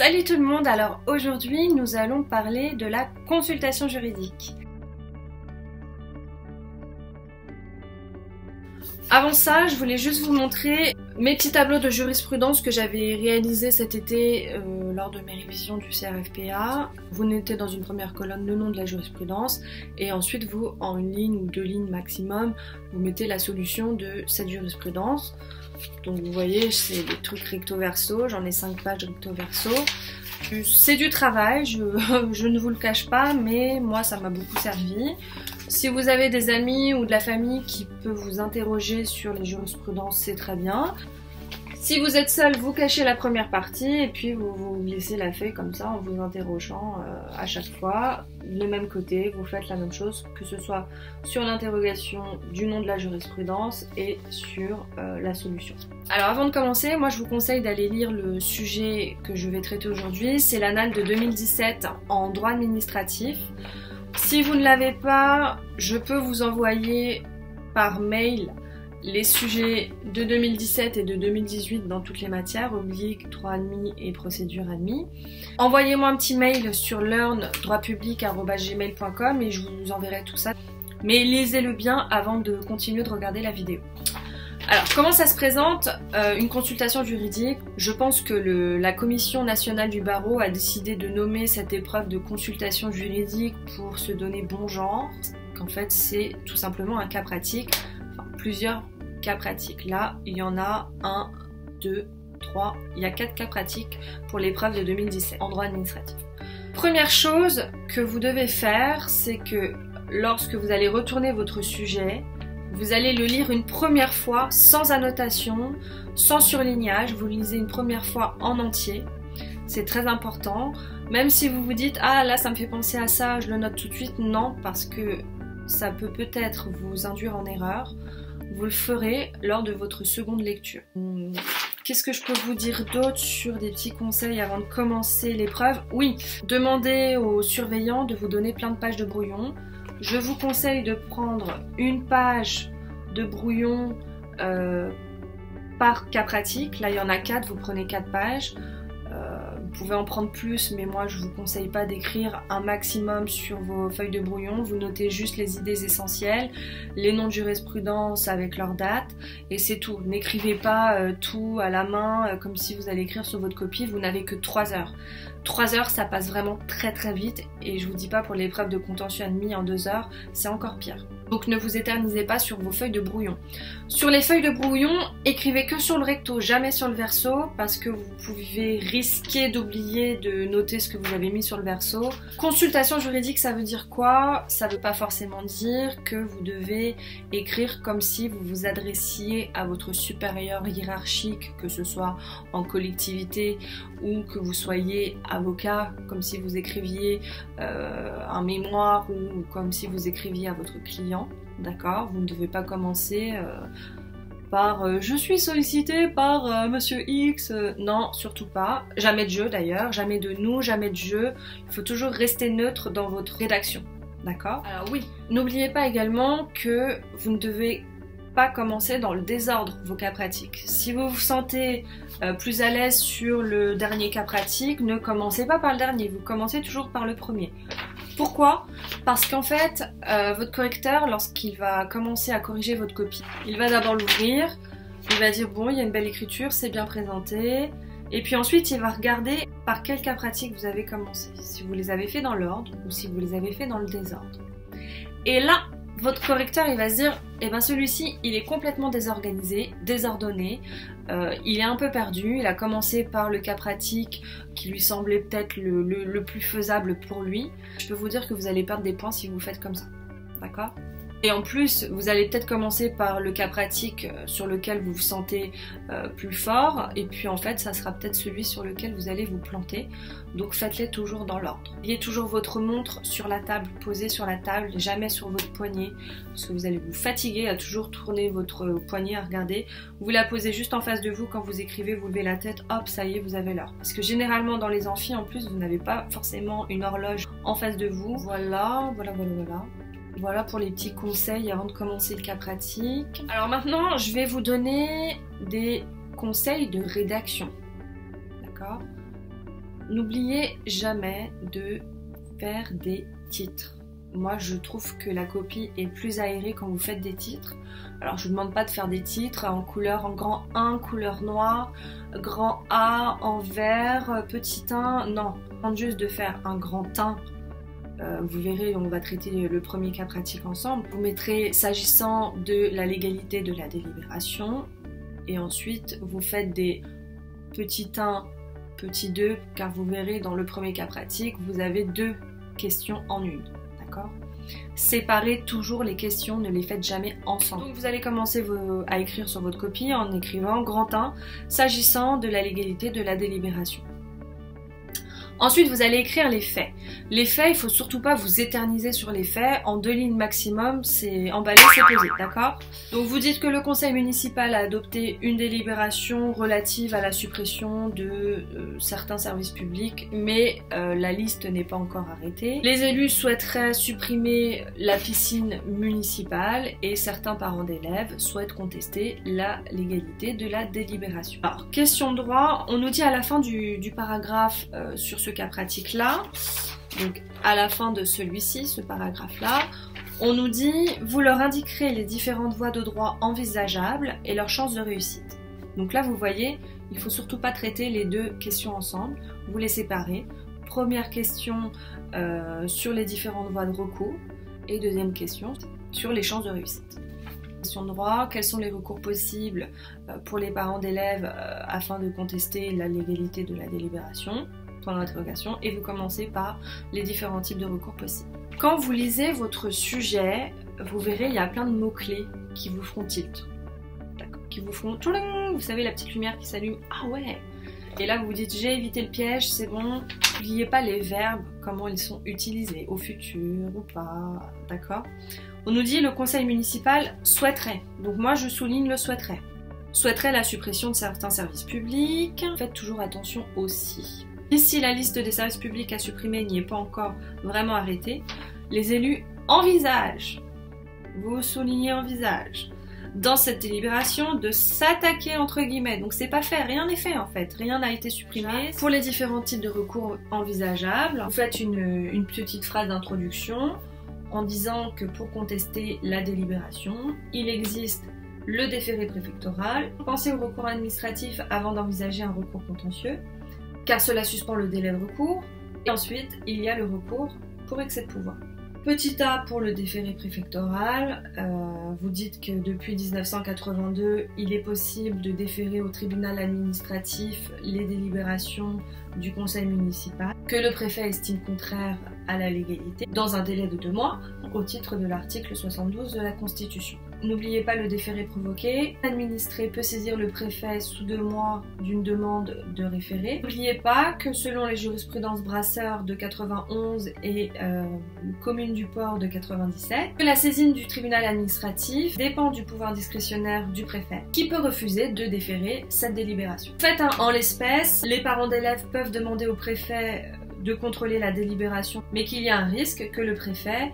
Salut tout le monde, alors aujourd'hui nous allons parler de la consultation juridique. Avant ça, je voulais juste vous montrer mes petits tableaux de jurisprudence que j'avais réalisés cet été lors de mes révisions du CRFPA. Vous notez dans une première colonne le nom de la jurisprudence et ensuite vous, en une ligne ou deux lignes maximum, vous mettez la solution de cette jurisprudence. Donc vous voyez, c'est des trucs recto verso, j'en ai 5 pages recto verso. C'est du travail, je ne vous le cache pas, mais moi ça m'a beaucoup servi. Si vous avez des amis ou de la famille qui peut vous interroger sur les jurisprudences, c'est très bien. Si vous êtes seul, vous cachez la première partie et puis vous laissez la feuille comme ça en vous interrogeant à chaque fois. Le même côté, vous faites la même chose, que ce soit sur l'interrogation du nom de la jurisprudence et sur la solution. Alors avant de commencer, moi je vous conseille d'aller lire le sujet que je vais traiter aujourd'hui. C'est l'annale de 2017 en droit administratif. Si vous ne l'avez pas, je peux vous envoyer par mail les sujets de 2017 et de 2018 dans toutes les matières, oblique, droit admis et procédure admis. Envoyez-moi un petit mail sur learn-droitpublic@gmail.com et je vous enverrai tout ça. Mais lisez-le bien avant de continuer de regarder la vidéo. Alors, comment ça se présente une consultation juridique? Je pense que la Commission nationale du barreau a décidé de nommer cette épreuve de consultation juridique pour se donner bon genre. En fait, c'est tout simplement un cas pratique, enfin plusieurs cas pratiques. Là, il y en a 1, 2, 3, il y a 4 cas pratiques pour l'épreuve de 2017 en droit administratif. Première chose que vous devez faire, c'est que lorsque vous allez retourner votre sujet, vous allez le lire une première fois sans annotation, sans surlignage, vous le lisez une première fois en entier. C'est très important. Même si vous vous dites « Ah là ça me fait penser à ça, je le note tout de suite », non, parce que ça peut peut-être vous induire en erreur. Vous le ferez lors de votre seconde lecture. Qu'est-ce que je peux vous dire d'autre sur des petits conseils avant de commencer l'épreuve? Oui, demandez aux surveillants de vous donner plein de pages de brouillon. Je vous conseille de prendre une page de brouillon par cas pratique. Là, il y en a 4, vous prenez 4 pages. Vous pouvez en prendre plus, mais moi, je vous conseille pas d'écrire un maximum sur vos feuilles de brouillon. Vous notez juste les idées essentielles, les noms de jurisprudence avec leur date, et c'est tout. N'écrivez pas tout à la main comme si vous allez écrire sur votre copie. Vous n'avez que 3 heures. 3 heures, ça passe vraiment très très vite, et je vous dis pas pour l'épreuve de contentieux admis en 2 heures, c'est encore pire. Donc ne vous éternisez pas sur vos feuilles de brouillon. Sur les feuilles de brouillon, écrivez que sur le recto, jamais sur le verso, parce que vous pouvez risquer d'oublier de noter ce que vous avez mis sur le verso. Consultation juridique, ça veut dire quoi? Ça veut pas forcément dire que vous devez écrire comme si vous vous adressiez à votre supérieur hiérarchique, que ce soit en collectivité ou que vous soyez avocat, comme si vous écriviez un mémoire ou comme si vous écriviez à votre client. D'accord, vous ne devez pas commencer par je suis sollicité par monsieur X. Non, surtout pas. Jamais de jeu d'ailleurs, jamais de nous, jamais de jeu. Il faut toujours rester neutre dans votre rédaction. D'accord? Alors oui, n'oubliez pas également que vous ne devez pas commencer dans le désordre vos cas pratiques. Si vous vous sentez plus à l'aise sur le dernier cas pratique, ne commencez pas par le dernier, vous commencez toujours par le premier. Pourquoi? Parce qu'en fait, votre correcteur, lorsqu'il va commencer à corriger votre copie, il va d'abord l'ouvrir, il va dire bon, il y a une belle écriture, c'est bien présenté, et puis ensuite il va regarder par quel cas pratique vous avez commencé, si vous les avez fait dans l'ordre ou si vous les avez fait dans le désordre. Et là, votre correcteur il va se dire, eh ben celui-ci il est complètement désorganisé, désordonné, il est un peu perdu, il a commencé par le cas pratique qui lui semblait peut-être le plus faisable pour lui. Je peux vous dire que vous allez perdre des points si vous faites comme ça, d'accord? Et en plus, vous allez peut-être commencer par le cas pratique sur lequel vous vous sentez plus fort, et puis en fait, ça sera peut-être celui sur lequel vous allez vous planter. Donc faites-les toujours dans l'ordre. Ayez toujours votre montre sur la table, posée sur la table, jamais sur votre poignet, parce que vous allez vous fatiguer à toujours tourner votre poignet à regarder. Vous la posez juste en face de vous quand vous écrivez, vous levez la tête, hop, ça y est, vous avez l'heure. Parce que généralement dans les amphis, en plus, vous n'avez pas forcément une horloge en face de vous. Voilà. Voilà pour les petits conseils avant de commencer le cas pratique. Alors maintenant, je vais vous donner des conseils de rédaction. D'accord? N'oubliez jamais de faire des titres. Moi, je trouve que la copie est plus aérée quand vous faites des titres. Alors, je vous demande pas de faire des titres en couleur, en grand 1, couleur noire, grand A, en vert, petit 1. Non, je demande juste de faire un grand 1. Vous verrez, on va traiter le premier cas pratique ensemble. Vous mettrez s'agissant de la légalité de la délibération. Et ensuite, vous faites des petits 1, petit 2, car vous verrez dans le premier cas pratique, vous avez 2 questions en une. D'accord ? Séparez toujours les questions, ne les faites jamais ensemble. Donc vous allez commencer à écrire sur votre copie en écrivant grand 1, s'agissant de la légalité de la délibération. Ensuite, vous allez écrire les faits. Les faits, il faut surtout pas vous éterniser sur les faits. En 2 lignes maximum, c'est emballé, c'est posé, d'accord? Donc vous dites que le conseil municipal a adopté une délibération relative à la suppression de certains services publics, mais la liste n'est pas encore arrêtée. Les élus souhaiteraient supprimer la piscine municipale et certains parents d'élèves souhaitent contester la légalité de la délibération. Alors, question de droit, on nous dit à la fin du paragraphe sur ce cas pratique là, donc à la fin de celui-ci, ce paragraphe là, on nous dit vous leur indiquerez les différentes voies de droit envisageables et leurs chances de réussite. Donc là vous voyez, il faut surtout pas traiter les 2 questions ensemble, vous les séparez. Première question sur les différentes voies de recours et deuxième question sur les chances de réussite. Question de droit, quels sont les recours possibles pour les parents d'élèves afin de contester la légalité de la délibération? D'interrogation, et vous commencez par les différents types de recours possibles. Quand vous lisez votre sujet, vous verrez il y a plein de mots-clés qui vous feront tilt. Qui vous feront tchoulin, vous savez la petite lumière qui s'allume, ah ouais. Et là vous vous dites j'ai évité le piège, c'est bon. N'oubliez pas les verbes, comment ils sont utilisés, au futur ou pas, d'accord. On nous dit le conseil municipal souhaiterait, donc moi je souligne le souhaiterait. Souhaiterait la suppression de certains services publics, faites toujours attention aussi. Si la liste des services publics à supprimer n'y est pas encore vraiment arrêtée, les élus envisagent, vous soulignez envisagent, dans cette délibération de s'attaquer entre guillemets. Donc c'est pas fait, rien n'est fait en fait, rien n'a été supprimé. Pour les différents types de recours envisageables, vous faites une petite phrase d'introduction en disant que pour contester la délibération, il existe le déféré préfectoral. Pensez au recours administratif avant d'envisager un recours contentieux, car cela suspend le délai de recours. Et ensuite, il y a le recours pour excès de pouvoir. Petit a pour le déféré préfectoral, vous dites que depuis 1982, il est possible de déférer au tribunal administratif les délibérations du conseil municipal, que le préfet estime contraire à la légalité, dans un délai de 2 mois, au titre de l'article 72 de la Constitution. N'oubliez pas le déféré provoqué. L'administré peut saisir le préfet sous 2 mois d'une demande de référé. N'oubliez pas que selon les jurisprudences Brasseur de 91 et Commune du Port de 97, que la saisine du tribunal administratif dépend du pouvoir discrétionnaire du préfet, qui peut refuser de déférer cette délibération. Faites en l'espèce, les parents d'élèves peuvent demander au préfet de contrôler la délibération, mais qu'il y a un risque que le préfet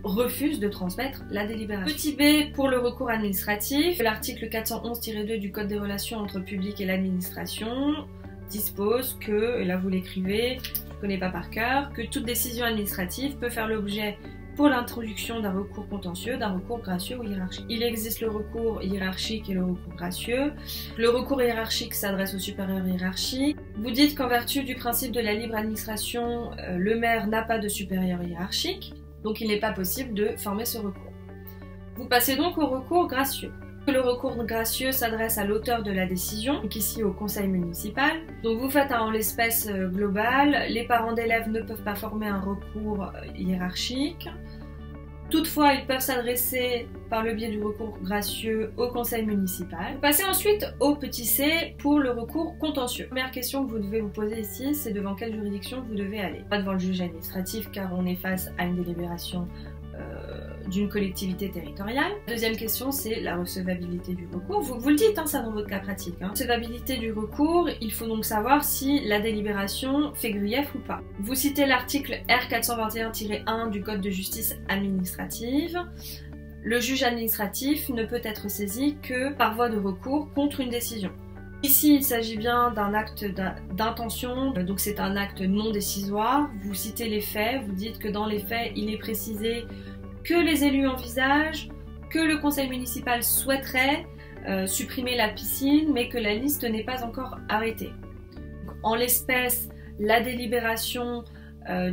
refuse de transmettre la délibération. Petit b pour le recours administratif, l'article 411-2 du Code des relations entre le public et l'administration dispose que, et là vous l'écrivez, je ne connais pas par cœur, que toute décision administrative peut faire l'objet pour l'introduction d'un recours contentieux, d'un recours gracieux ou hiérarchique. Il existe le recours hiérarchique et le recours gracieux. Le recours hiérarchique s'adresse au supérieur hiérarchique. Vous dites qu'en vertu du principe de la libre administration, le maire n'a pas de supérieur hiérarchique, donc il n'est pas possible de former ce recours. Vous passez donc au recours gracieux. Le recours gracieux s'adresse à l'auteur de la décision, donc ici au conseil municipal. Donc vous faites en l'espèce globale, les parents d'élèves ne peuvent pas former un recours hiérarchique. Toutefois, ils peuvent s'adresser par le biais du recours gracieux au conseil municipal. Passez ensuite au petit c pour le recours contentieux. Première question que vous devez vous poser ici, c'est devant quelle juridiction vous devez aller. Pas devant le juge administratif car on est face à une délibération d'une collectivité territoriale. Deuxième question, c'est la recevabilité du recours. Vous le dites, ça dans votre cas pratique. Recevabilité du recours, il faut donc savoir si la délibération fait grief ou pas. Vous citez l'article R421-1 du Code de justice administrative. Le juge administratif ne peut être saisi que par voie de recours contre une décision. Ici, il s'agit bien d'un acte d'intention, donc c'est un acte non décisoire. Vous citez les faits, vous dites que dans les faits, il est précisé que les élus envisagent, que le conseil municipal souhaiterait supprimer la piscine, mais que la liste n'est pas encore arrêtée. Donc, en l'espèce, la délibération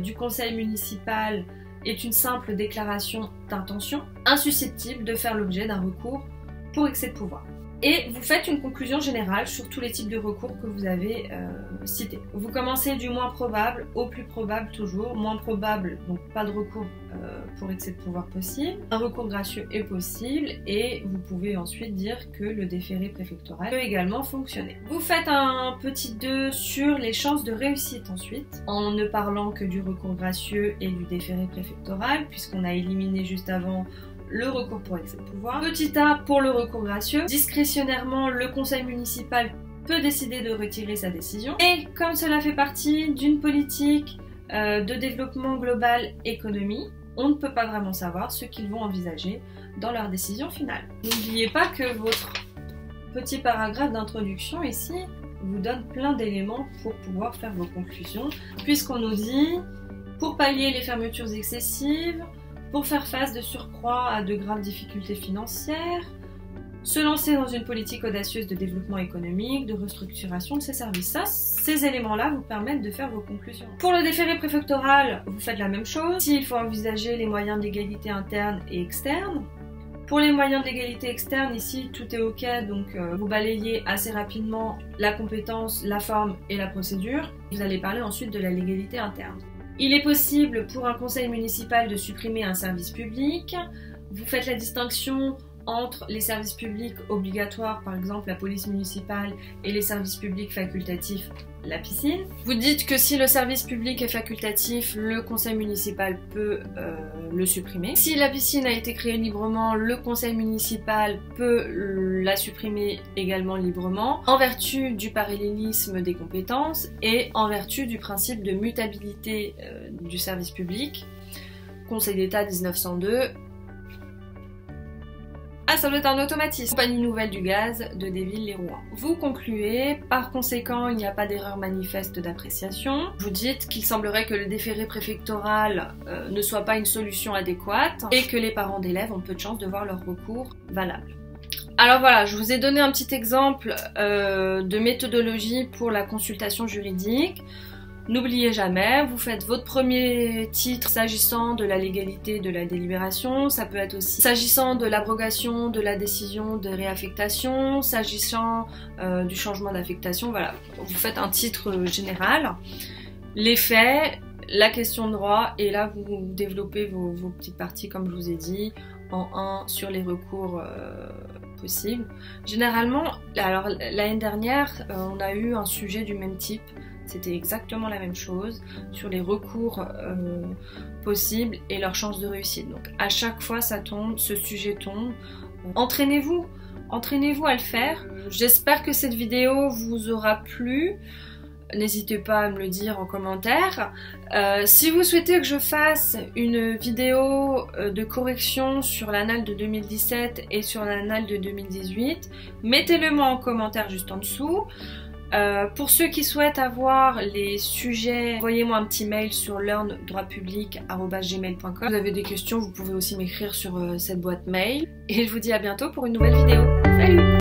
du conseil municipal est une simple déclaration d'intention, insusceptible de faire l'objet d'un recours pour excès de pouvoir. Et vous faites une conclusion générale sur tous les types de recours que vous avez cités. Vous commencez du moins probable au plus probable toujours. Moins probable, donc pas de recours pour excès de pouvoir possible. Un recours gracieux est possible et vous pouvez ensuite dire que le déféré préfectoral peut également fonctionner. Vous faites un petit 2 sur les chances de réussite ensuite, en ne parlant que du recours gracieux et du déféré préfectoral, puisqu'on a éliminé juste avant le recours pour excès de pouvoir. Petit a pour le recours gracieux. Discrétionnairement, le conseil municipal peut décider de retirer sa décision. Et comme cela fait partie d'une politique de développement global économie, on ne peut pas vraiment savoir ce qu'ils vont envisager dans leur décision finale. N'oubliez pas que votre petit paragraphe d'introduction ici vous donne plein d'éléments pour pouvoir faire vos conclusions, puisqu'on nous dit, pour pallier les fermetures excessives, pour faire face de surcroît à de graves difficultés financières, se lancer dans une politique audacieuse de développement économique, de restructuration de ses services. Ça, ces éléments-là vous permettent de faire vos conclusions. Pour le déféré préfectoral, vous faites la même chose. Ici, il faut envisager les moyens d'égalité interne et externe. Pour les moyens de l'égalité externe, ici, tout est ok, donc vous balayez assez rapidement la compétence, la forme et la procédure. Vous allez parler ensuite de la légalité interne. Il est possible pour un conseil municipal de supprimer un service public. Vous faites la distinction entre les services publics obligatoires, par exemple la police municipale, et les services publics facultatifs, la piscine. Vous dites que si le service public est facultatif, le conseil municipal peut le supprimer. Si la piscine a été créée librement, le conseil municipal peut la supprimer également librement, en vertu du parallélisme des compétences et en vertu du principe de mutabilité du service public. Conseil d'État 1902. Ah, ça doit être un automatisme. Compagnie nouvelle du gaz de Desvilles-les-Rouen. Vous concluez, par conséquent, il n'y a pas d'erreur manifeste d'appréciation. Vous dites qu'il semblerait que le déféré préfectoral ne soit pas une solution adéquate et que les parents d'élèves ont peu de chances de voir leur recours valable. Alors voilà, je vous ai donné un petit exemple de méthodologie pour la consultation juridique. N'oubliez jamais, vous faites votre premier titre s'agissant de la légalité de la délibération, ça peut être aussi s'agissant de l'abrogation de la décision de réaffectation, s'agissant du changement d'affectation, voilà. Vous faites un titre général, les faits, la question de droit, et là vous développez vos petites parties comme je vous ai dit, en 1 sur les recours possibles. Généralement, alors l'année dernière, on a eu un sujet du même type. C'était exactement la même chose sur les recours possibles et leurs chances de réussite. Donc à chaque fois ça tombe, ce sujet tombe. Entraînez-vous à le faire. J'espère que cette vidéo vous aura plu. N'hésitez pas à me le dire en commentaire. Si vous souhaitez que je fasse une vidéo de correction sur l'annale de 2017 et sur l'annale de 2018, mettez-le moi en commentaire juste en dessous. Pour ceux qui souhaitent avoir les sujets, envoyez-moi un petit mail sur learndroitpublic@gmail.com. Si vous avez des questions, vous pouvez aussi m'écrire sur cette boîte mail. Et je vous dis à bientôt pour une nouvelle vidéo. Salut!